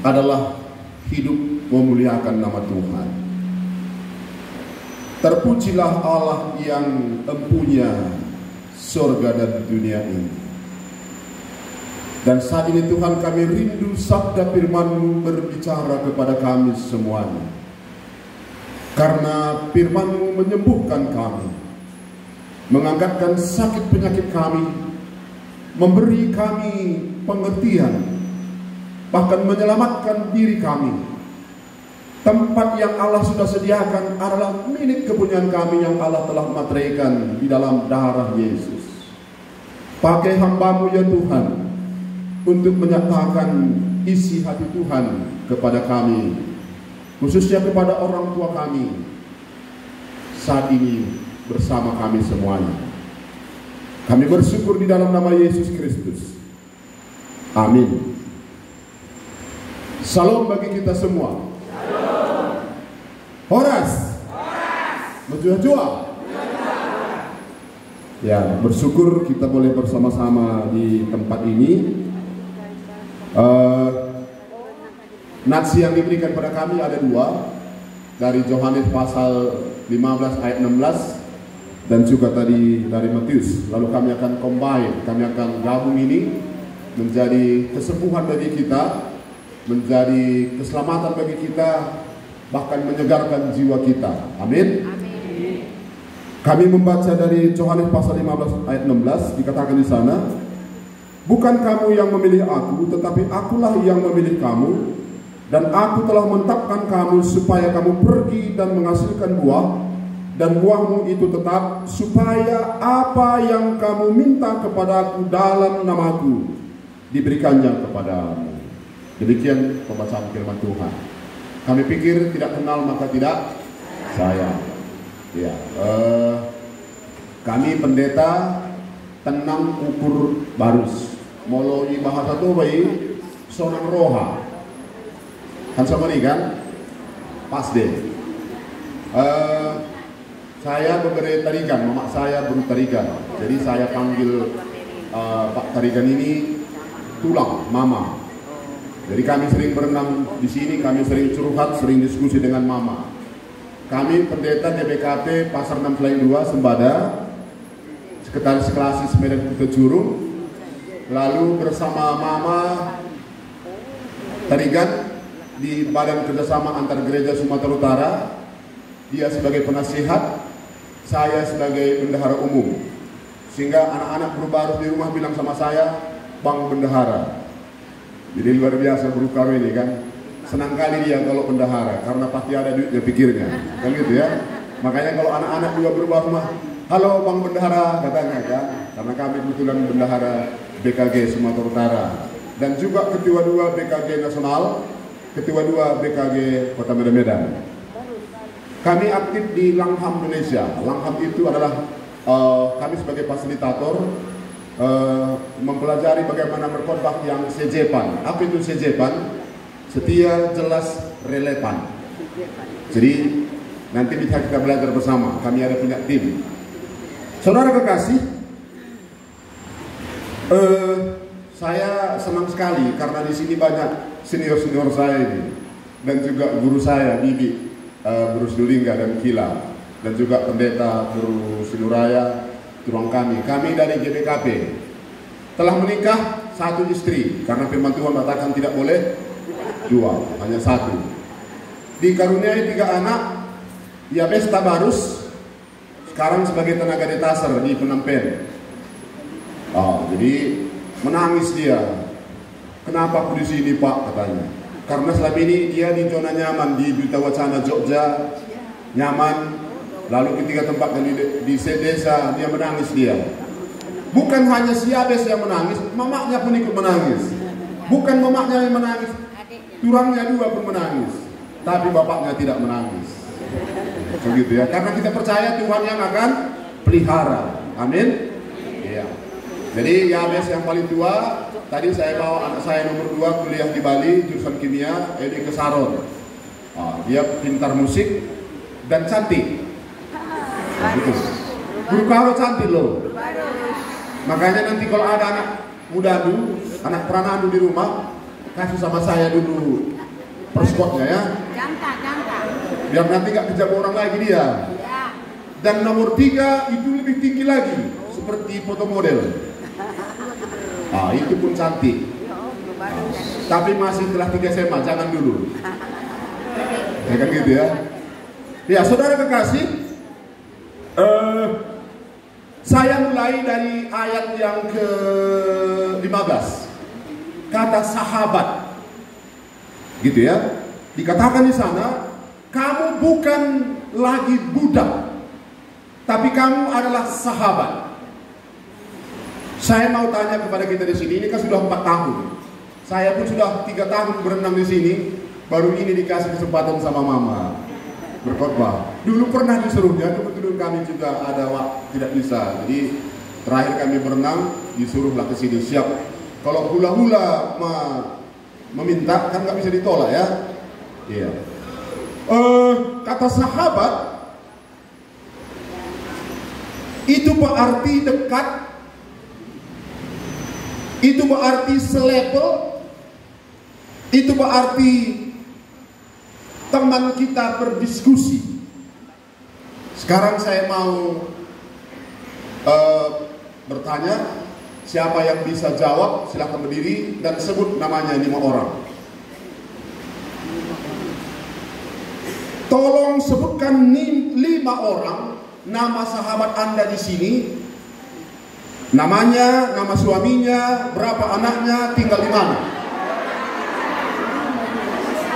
adalah hidup memuliakan nama Tuhan. Terpujilah Allah yang empunya surga dan dunia ini. Dan saat ini Tuhan, kami rindu sabda firman-Mu berbicara kepada kami semuanya. Karena firman-Mu menyembuhkan kami, mengangkatkan sakit penyakit kami, memberi kami pengertian, bahkan menyelamatkan diri kami. Tempat yang Allah sudah sediakan adalah milik kepunyaan kami yang Allah telah materaikan di dalam darah Yesus. Pakai hamba-Mu ya Tuhan, untuk menyatakan isi hati Tuhan kepada kami, khususnya kepada orang tua kami saat ini bersama kami semuanya. Kami bersyukur di dalam nama Yesus Kristus. Amin. Salam bagi kita semua. Horas. Menjua-jua. Ya, bersyukur kita boleh bersama-sama di tempat ini. Nats yang diberikan pada kami ada dua, dari Yohanes pasal 15 ayat 16 dan juga tadi dari Matius. Lalu kami akan combine, kami akan gabung ini menjadi kesembuhan bagi kita, menjadi keselamatan bagi kita, bahkan menyegarkan jiwa kita. Amin. Kami membaca dari Yohanes pasal 15 ayat 16, dikatakan di sana, bukan kamu yang memilih aku, tetapi akulah yang memilih kamu, dan aku telah menetapkan kamu supaya kamu pergi dan menghasilkan buah, dan buahmu itu tetap, supaya apa yang kamu minta kepadaku dalam namaku diberikannya kepadamu. Demikian pembacaan firman Tuhan. Kami pikir tidak kenal maka tidak sayang. Ya, kami pendeta tenang ukur barus. Moloi bahasa tu bayi sonang roha. Kan sama ni kan? Pas deh. Saya memberi tarigan, mama saya beri tarigan. Jadi saya panggil Pak tarigan ini tulang mama. Jadi kami sering berenang di sini, kami sering curhat, sering diskusi dengan mama. Kami pendeta DBKP Pasar 6 Selain 2 Sembada, Sekretaris Klasis Medan Kuta Jurung. Lalu bersama mama tarigan di Badan Kerjasama Antar Gereja Sumatera Utara. Dia sebagai penasihat, saya sebagai bendahara umum. Sehingga anak-anak baru di rumah bilang sama saya, Bang Bendahara. Jadi luar biasa guru kami ini kan. Senang kali dia kalau bendahara, karena pasti ada duitnya pikirnya. Kan gitu ya. Makanya kalau anak-anak juga berubah rumah, halo Bang Bendahara katanya kan. Karena kami kebetulan bendahara BKG Sumatera Utara. Dan juga ketua 2 BKG Nasional, ketua 2 BKG Kota Medan. Kami aktif di Langham Indonesia. Langham itu adalah kami sebagai fasilitator mempelajari bagaimana berkhotbah yang sejepan. Apa itu sejepan? Setia, jelas, relevan. Jadi nanti bisa kita belajar bersama. Kami ada punya tim. Saudara kekasih, saya senang sekali karena di sini banyak senior-senior saya ini dan juga guru saya, Bibi, Guru Sidulingga dan Kila, dan juga pendeta Guru Sinuraya, turunan kami. Kami dari GBKP telah menikah 1 istri karena firman Tuhan mengatakan tidak boleh 2, hanya 1. Dikaruniai 3 anak, ya Besta Barus sekarang sebagai tenaga detaser di Phnom Penh. Jadi menangis dia. Kenapa aku di sini Pak katanya? Karena selama ini dia di zona nyaman di Duta Wacana Jogja, nyaman. Lalu ketika tempatnya di desa dia menangis dia. Bukan hanya si Abes yang menangis, mamaknya pun ikut menangis. Bukan mamaknya yang menangis, turangnya 2 pun menangis. Tapi bapaknya tidak menangis. Begitu ya. Karena kita percaya Tuhan yang akan pelihara. Amin. Iya. Jadi Yabes yang paling tua, tadi saya bawa anak saya nomor 2 kuliah di Bali, jurusan kimia, ini ke Saron. Dia pintar musik dan cantik. Gitu. Guru karo cantik loh. Makanya nanti kalau ada anak muda dulu, anak peranadu di rumah, kasih sama saya dulu perskotnya ya. Jangka. Biar nanti nggak kejar orang lagi dia. Ya. Dan nomor 3 itu lebih tinggi lagi, seperti foto model. Ah, itu pun cantik. Tapi masih telah 3 SMA, jangan dulu. Ya kan gitu ya. Ya, saudara kekasih, saya mulai dari ayat yang ke-15. Kata sahabat. Gitu ya. Dikatakan di sana, kamu bukan lagi budak, tapi kamu adalah sahabat. Saya mau tanya kepada kita di sini, ini kan sudah 4 tahun. Saya pun sudah 3 tahun berenang di sini, baru ini dikasih kesempatan sama mama berkhotbah. Dulu pernah disuruhnya, kebetulan kami juga ada waktu tidak bisa. Jadi terakhir kami berenang, disuruhlah ke sini siap. Kalau hula-hula meminta kan nggak bisa ditolak ya. Iya. Kata sahabat itu berarti dekat, itu berarti selevel, itu berarti teman kita berdiskusi. Sekarang saya mau bertanya, siapa yang bisa jawab silahkan berdiri dan sebut namanya 5 orang. Tolong sebutkan 5 orang nama sahabat Anda di sini. Namanya, nama suaminya, berapa anaknya, tinggal di mana?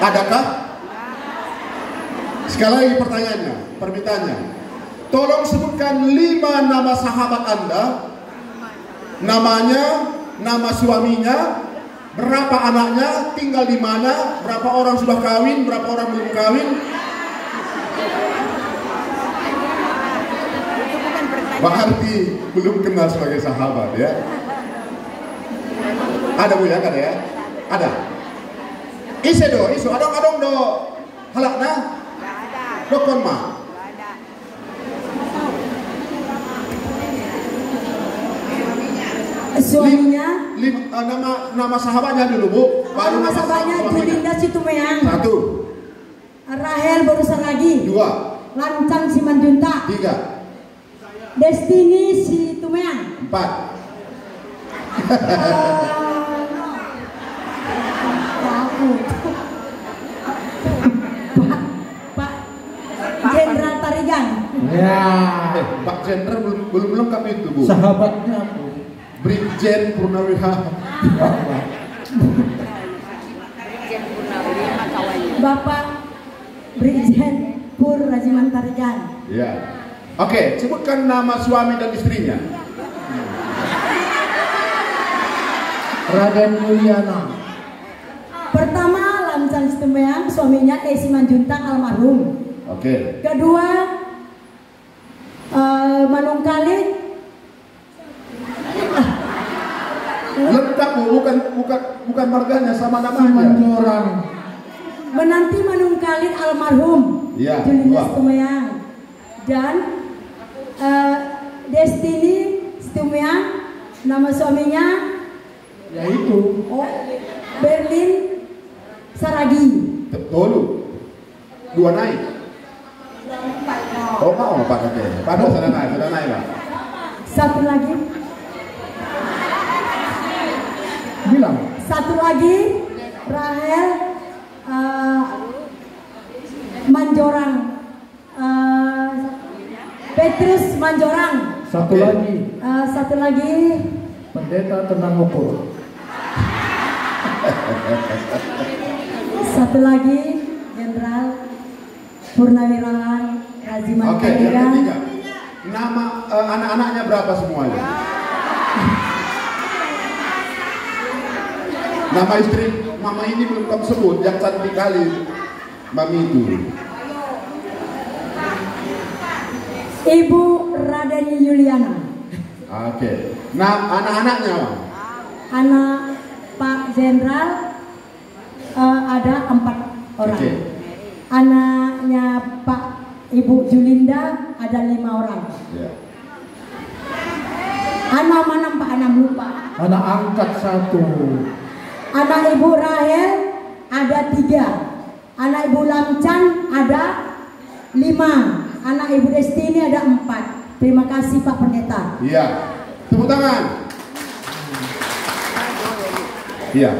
Adakah? Sekali lagi pertanyaannya, permintaannya. Tolong sebutkan 5 nama sahabat Anda. Namanya, nama suaminya, berapa anaknya, tinggal di mana, berapa orang sudah kawin, berapa orang belum kawin. Berarti belum kenal sebagai sahabat ya. Ada Bu ya, ada ya? Ada. Isu adong do halakna. Dokon mah. Suaminya nama sahabatnya dulu Bu. Baru nama sahabatnya Julinda Situmeang. 1. Rahel Borusar lagi. 2. Lancang Simanjunta. 3. Destiny Situmeang. 4. Pak Jenderal Tarigan. Ya. Pak Jenderal belum lengkap itu Bu. Sahabatnya Bu. Brigjen Purnawirawan. Bapak Brigjen Pur Rajiman Tarigan. Ya. Oke, sebutkan nama suami dan istrinya. Raden Yuliana. Pertama Lancang Situmeang, suaminya Simanjunta almarhum. Oke. Kedua Manungkalit. Lengkap Bu, bukan marganya sama namanya. Manjorang. Menanti Manungkalit almarhum. Iya. Julinda 2. Situmeang. Dan Destiny Situmeang, nama suaminya Yaitu Berlin Saragi. Tolu. 2 naik. Oh, mau Pak katanya. Pak sudah naik Pak. Satu lagi. bilang. Satu lagi Rahel Manjorang. Petrus Manjorang. Satu lagi. Satu lagi Pendeta Tenang Ukur. Satu lagi Jenderal Purnawirawan Rajiman Oke, yang Tarigan. ketiga. Nama anak-anaknya berapa semuanya? Nama istri mama ini belum kamu sebut, yang cantik kali mami itu. Ibu Raden Yuliana. Oke. Nah, anak-anaknya? Anak Pak Jenderal ada 4 orang. Oke. Anaknya Pak Ibu Julinda ada 5 orang. Ya. Anak mana Pak? Anak lupa. Anak angkat 1. Anak Ibu Rahel ada 3. Anak Ibu Lamcan ada 5. Anak Ibu Destini ada 4. Terima kasih Pak Pendeta. Iya, tepuk tangan. Iya.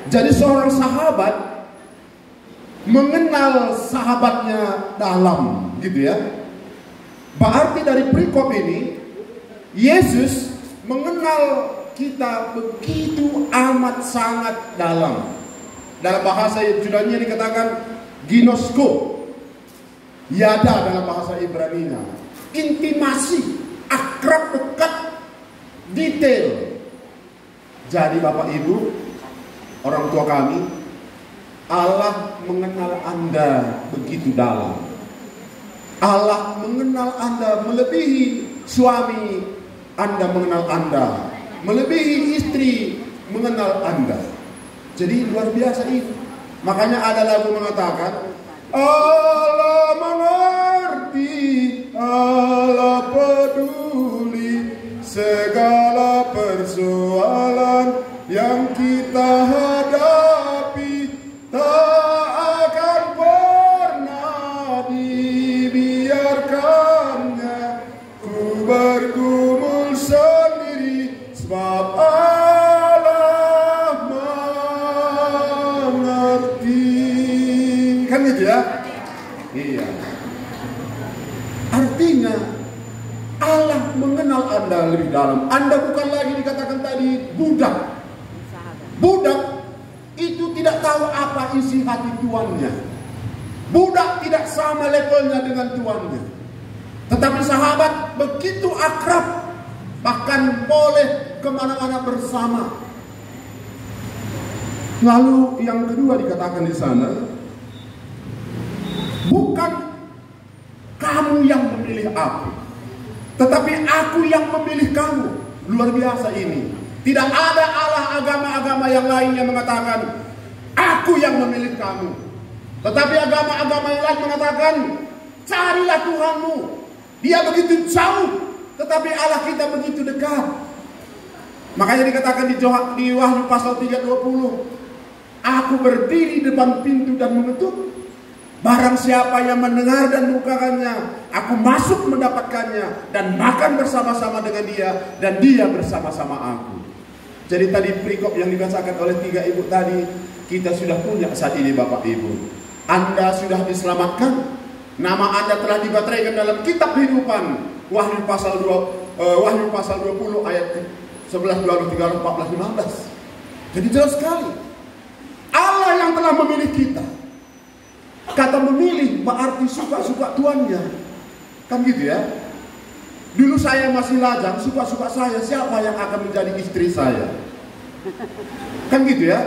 Jadi seorang sahabat mengenal sahabatnya dalam, gitu ya. Berarti dari perikop ini Yesus mengenal kita begitu amat sangat dalam. Dalam bahasa Yunani dikatakan ginosko, yada dalam bahasa Ibrani-nya. Intimasi, akrab, dekat, detail. Jadi Bapak Ibu, orang tua kami, Allah mengenal Anda begitu dalam. Allah mengenal Anda melebihi suami Anda mengenal Anda, melebihi istri mengenal Anda. Jadi luar biasa itu. Makanya ada lagu mengatakan, Allah mengerti, Allah peduli segala persoalan yang kita hadapi, tak akan pernah dibiarkannya ku bergumul sendiri, sebab Allah mengerti. Kan gitu ya? Iya. Artinya Allah mengenal Anda lebih dalam. Anda bukan lagi dikatakan tadi budak. Budak itu tidak tahu apa isi hati tuannya. Budak tidak sama levelnya dengan tuannya. Tetapi sahabat begitu akrab, bahkan boleh kemana-mana bersama. Lalu yang kedua dikatakan di sana, bukan kamu yang memilih aku, tetapi aku yang memilih kamu. Luar biasa ini. Tidak ada Allah agama-agama yang lain yang mengatakan aku yang memilih kamu. Tetapi agama-agama yang lain mengatakan carilah Tuhanmu. Dia begitu jauh, tetapi Allah kita begitu dekat. Makanya dikatakan di Wahyu pasal 3:20, aku berdiri depan pintu dan mengetuk. Barang siapa yang mendengar dan membukakannya, aku masuk mendapatkannya dan makan bersama-sama dengan dia dan dia bersama-sama aku. Jadi tadi perikop yang dibacakan oleh 3 ibu tadi, kita sudah punya saat ini Bapak Ibu. Anda sudah diselamatkan, nama Anda telah dibateraikan dalam kitab kehidupan. Wahyu pasal 20 ayat 11, 12, 13, 14, 15. Jadi jelas sekali, Allah yang telah memilih kita. Kata memilih berarti suka-suka tuannya. Kan gitu ya. Dulu saya masih lajang, suka-suka saya, siapa yang akan menjadi istri saya? Kan gitu ya.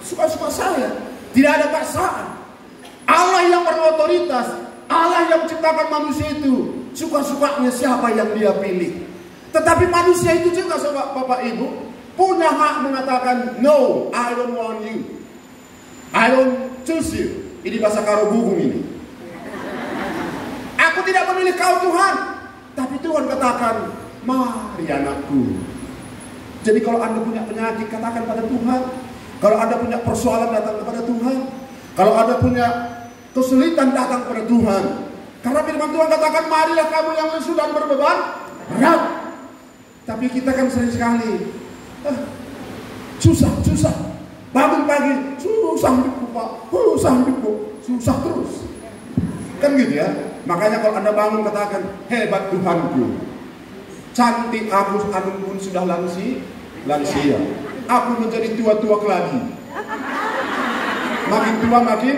Suka-suka saya. Tidak ada paksaan. Allah yang berotoritas, Allah yang menciptakan manusia itu, suka-sukanya siapa yang dia pilih. Tetapi manusia itu juga Bapak Ibu punya hak mengatakan, no, I don't want you, I don't choose you. Ini bahasa karo bugum ini. Aku tidak memilih kau Tuhan, tapi Tuhan katakan, mari anakku. Jadi kalau Anda punya penyakit, katakan pada Tuhan. Kalau Anda punya persoalan, datang kepada Tuhan. Kalau Anda punya kesulitan, datang kepada Tuhan. Karena firman Tuhan katakan, marilah kamu yang lesu dan berbeban berat. Tapi kita kan sering sekali susah. Bangun pagi, susah hidupku Pak, susah hidupku, susah terus. Kan gitu ya. Makanya kalau Anda bangun katakan, hebat Tuhanku. Cantik aku pun sudah lansia. Aku menjadi tua-tua lagi. Makin tua makin